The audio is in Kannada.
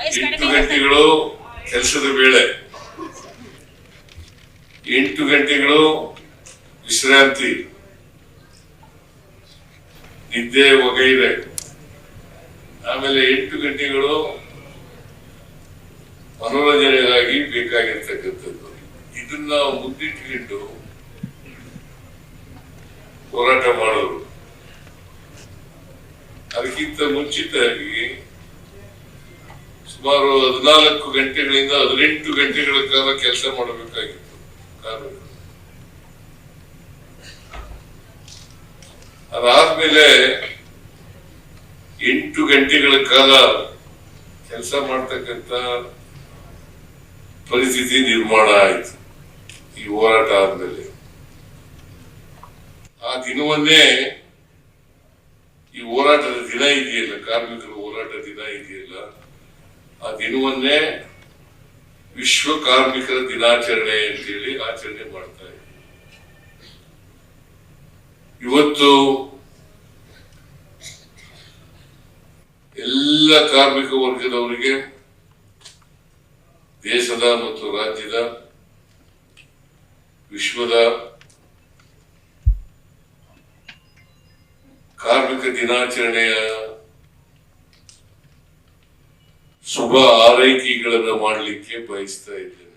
8 ಗಂಟೆಗಳು ಕೆಲಸದ ವೇಳೆ, 8 ಗಂಟೆಗಳು ವಿಶ್ರಾಂತಿ, ನಿದ್ದೆ ವಗೈರೆ. ಆಮೇಲೆ 8 ಗಂಟೆಗಳು ಮನೋರಂಜನೆಗಾಗಿ ಬೇಕಾಗಿರ್ತಕ್ಕಂಥದ್ದು. ಇದನ್ನ ಮುಂದಿಟ್ಟುಕೊಂಡು ಹೋರಾಟ ಮಾಡೋರು. ಅದಕ್ಕಿಂತ ಮುಂಚಿತವಾಗಿ ಸುಮಾರು 14 ಗಂಟೆಗಳಿಂದ 18 ಗಂಟೆಗಳ ಕಾಲ ಕೆಲಸ ಮಾಡಬೇಕಾಗಿತ್ತು ಕಾರ್ಮಿಕರು. ಅದಾದ್ಮೇಲೆ 8 ಗಂಟೆಗಳ ಕಾಲ ಕೆಲಸ ಮಾಡ್ತಕ್ಕಂಥ ಪರಿಸ್ಥಿತಿ ನಿರ್ಮಾಣ ಆಯಿತು ಈ ಹೋರಾಟ ಆದ್ಮೇಲೆ. ಆ ದಿನವನ್ನೇ, ಈ ಹೋರಾಟದ ದಿನ ಇದೆಯಲ್ಲ, ಕಾರ್ಮಿಕರ ಹೋರಾಟ ದಿನ ಇದೆಯಲ್ಲ, ಆ ದಿನವನ್ನೇ ವಿಶ್ವ ಕಾರ್ಮಿಕರ ದಿನಾಚರಣೆ ಅಂತೇಳಿ ಆಚರಣೆ ಮಾಡ್ತಾ ಇದ್ದಾರೆ. ಇವತ್ತು ಎಲ್ಲ ಕಾರ್ಮಿಕ ವರ್ಗದವರಿಗೆ ದೇಶದ ಮತ್ತು ರಾಜ್ಯದ, ವಿಶ್ವದ ಕಾರ್ಮಿಕ ದಿನಾಚರಣೆಯ ಶುಭ ಹಾರೈಕೆಗಳನ್ನು ಮಾಡಲಿಕ್ಕೆ ಬಯಸ್ತಾ ಇದ್ದೇನೆ.